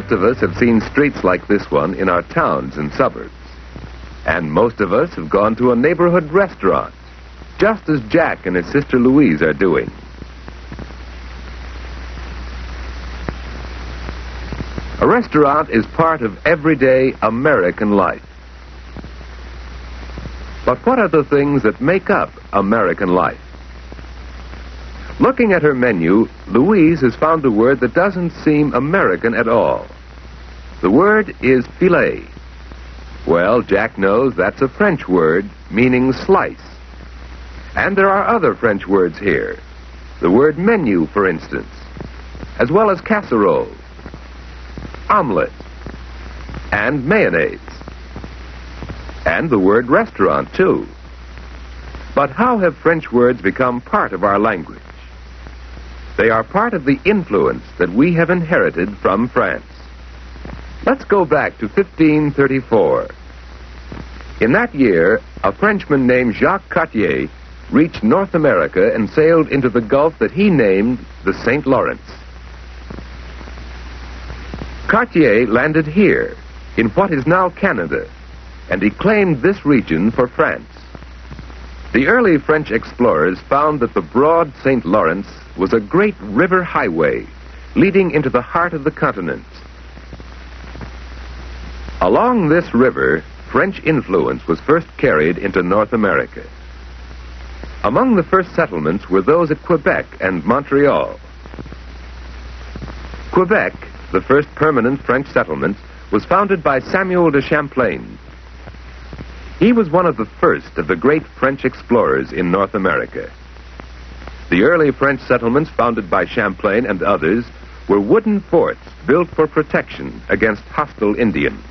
Most of us have seen streets like this one in our towns and suburbs. And most of us have gone to a neighborhood restaurant, just as Jack and his sister Louise are doing. A restaurant is part of everyday American life. But what are the things that make up American life? Looking at her menu, Louise has found a word that doesn't seem American at all. The word is filet. Well, Jack knows that's a French word meaning slice. And there are other French words here. The word menu, for instance, as well as casserole, omelette, and mayonnaise. And the word restaurant, too. But how have French words become part of our language? They are part of the influence that we have inherited from France. Let's go back to 1534. In that year, a Frenchman named Jacques Cartier reached North America and sailed into the Gulf that he named the St. Lawrence. Cartier landed here, in what is now Canada, and he claimed this region for France. The early French explorers found that the broad St. Lawrence was a great river highway leading into the heart of the continent. Along this river, French influence was first carried into North America. Among the first settlements were those at Quebec and Montreal. Quebec, the first permanent French settlement, was founded by Samuel de Champlain. He was one of the first of the great French explorers in North America. The early French settlements founded by Champlain and others were wooden forts built for protection against hostile Indians.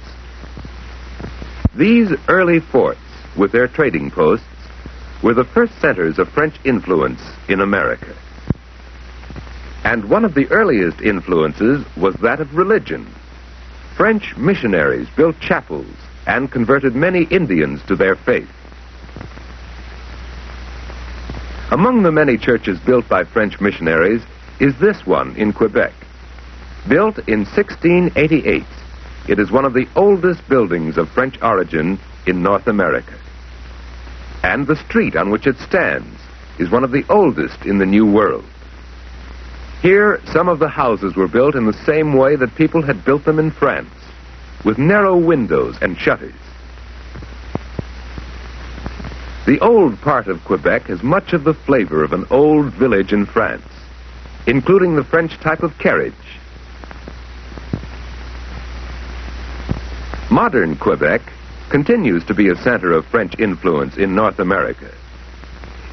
These early forts, with their trading posts, were the first centers of French influence in America. And one of the earliest influences was that of religion. French missionaries built chapels and converted many Indians to their faith. Among the many churches built by French missionaries is this one in Quebec. Built in 1688, it is one of the oldest buildings of French origin in North America. And the street on which it stands is one of the oldest in the New World. Here, some of the houses were built in the same way that people had built them in France, with narrow windows and shutters. The old part of Quebec has much of the flavor of an old village in France, including the French type of carriage. Modern Quebec continues to be a center of French influence in North America.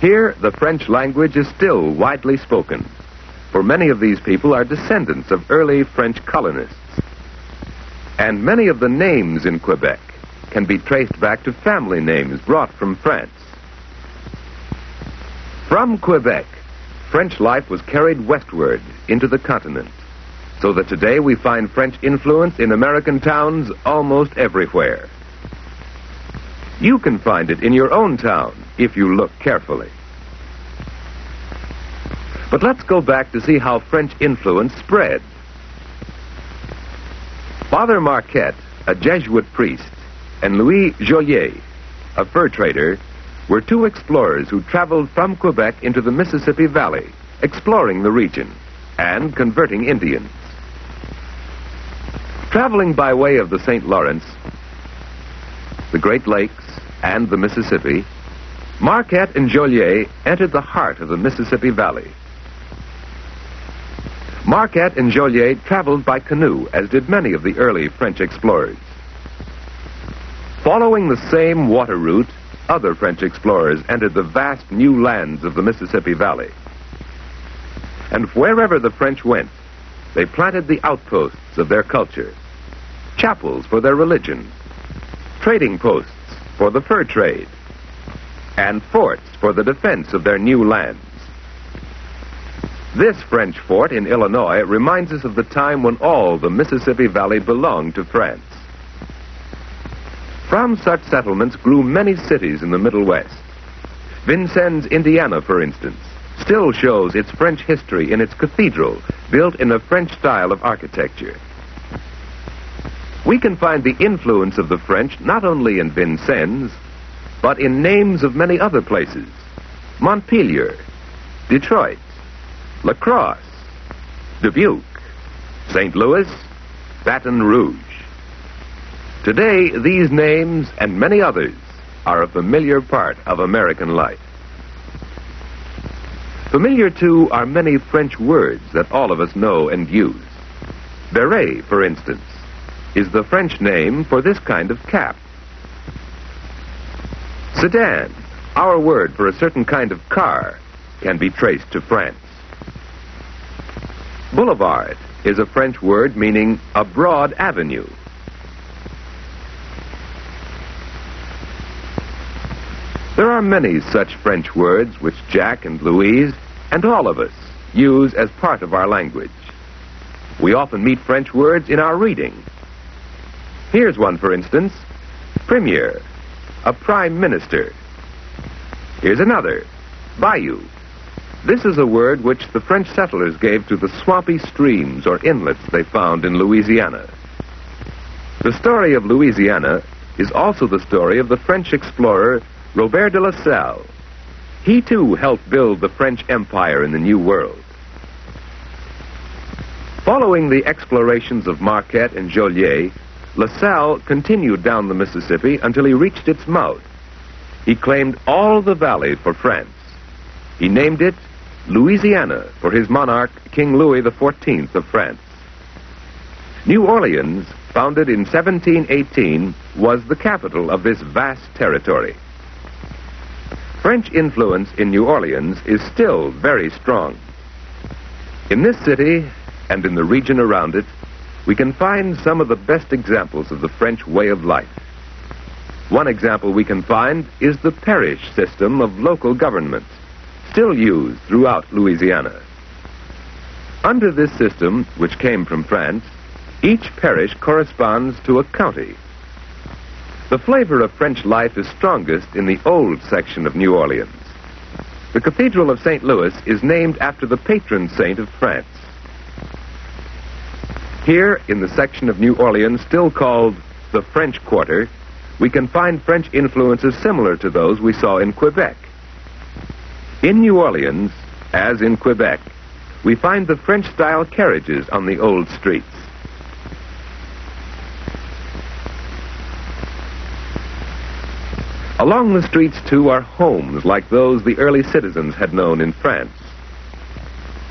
Here, the French language is still widely spoken, for many of these people are descendants of early French colonists. And many of the names in Quebec can be traced back to family names brought from France. From Quebec, French life was carried westward into the continent, so that today we find French influence in American towns almost everywhere. You can find it in your own town if you look carefully. But let's go back to see how French influence spread. Father Marquette, a Jesuit priest, and Louis Joliet, a fur trader, were two explorers who traveled from Quebec into the Mississippi Valley, exploring the region and converting Indians. Traveling by way of the St. Lawrence, the Great Lakes, and the Mississippi, Marquette and Joliet entered the heart of the Mississippi Valley. Marquette and Joliet traveled by canoe, as did many of the early French explorers. Following the same water route, other French explorers entered the vast new lands of the Mississippi Valley. And wherever the French went, they planted the outposts of their culture, chapels for their religion, trading posts for the fur trade, and forts for the defense of their new lands. This French fort in Illinois reminds us of the time when all the Mississippi Valley belonged to France. From such settlements grew many cities in the Middle West. Vincennes, Indiana, for instance, still shows its French history in its cathedral, built in a French style of architecture. We can find the influence of the French not only in Vincennes, but in names of many other places. Montpelier, Detroit, La Crosse, Dubuque, St. Louis, Baton Rouge. Today, these names and many others are a familiar part of American life. Familiar, too, are many French words that all of us know and use. Beret, for instance, is the French name for this kind of cap. Sedan, our word for a certain kind of car, can be traced to France. Boulevard is a French word meaning a broad avenue. There are many such French words which Jack and Louise, and all of us, use as part of our language. We often meet French words in our reading. Here's one, for instance: premier, a prime minister. Here's another: bayou. This is a word which the French settlers gave to the swampy streams or inlets they found in Louisiana. The story of Louisiana is also the story of the French explorer Robert de La Salle. He, too, helped build the French Empire in the New World. Following the explorations of Marquette and Joliet, La Salle continued down the Mississippi until he reached its mouth. He claimed all the valley for France. He named it Louisiana for his monarch, King Louis XIV of France. New Orleans, founded in 1718, was the capital of this vast territory. French influence in New Orleans is still very strong. In this city and in the region around it, we can find some of the best examples of the French way of life. One example we can find is the parish system of local government, still used throughout Louisiana. Under this system, which came from France, each parish corresponds to a county. The flavor of French life is strongest in the old section of New Orleans. The Cathedral of St. Louis is named after the patron saint of France. Here, in the section of New Orleans still called the French Quarter, we can find French influences similar to those we saw in Quebec. In New Orleans, as in Quebec, we find the French-style carriages on the old streets. Along the streets, too, are homes like those the early citizens had known in France.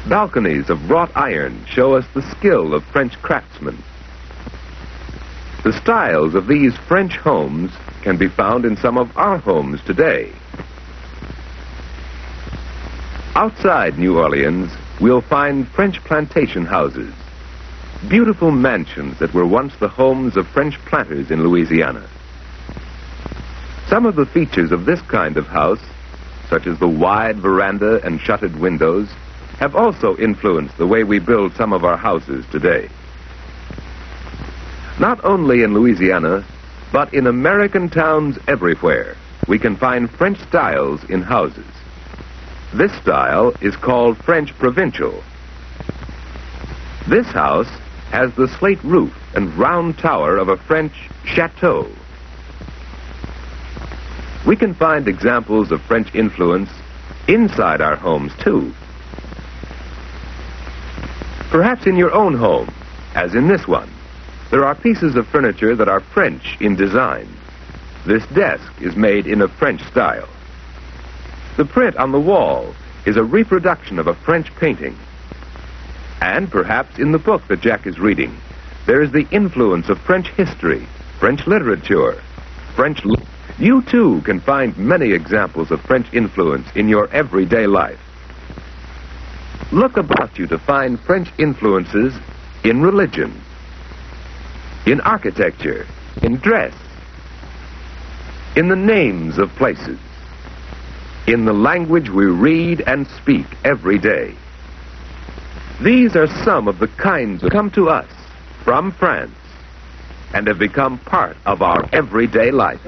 Balconies of wrought iron show us the skill of French craftsmen. The styles of these French homes can be found in some of our homes today. Outside New Orleans, we'll find French plantation houses, beautiful mansions that were once the homes of French planters in Louisiana. Some of the features of this kind of house, such as the wide veranda and shuttered windows, have also influenced the way we build some of our houses today. Not only in Louisiana, but in American towns everywhere, we can find French styles in houses. This style is called French Provincial. This house has the slate roof and round tower of a French chateau. We can find examples of French influence inside our homes, too. Perhaps in your own home, as in this one, there are pieces of furniture that are French in design. This desk is made in a French style. The print on the wall is a reproduction of a French painting. And perhaps in the book that Jack is reading, there is the influence of French history, French literature, You, too, can find many examples of French influence in your everyday life. Look about you to find French influences in religion, in architecture, in dress, in the names of places, in the language we read and speak every day. These are some of the kinds that come to us from France and have become part of our everyday life.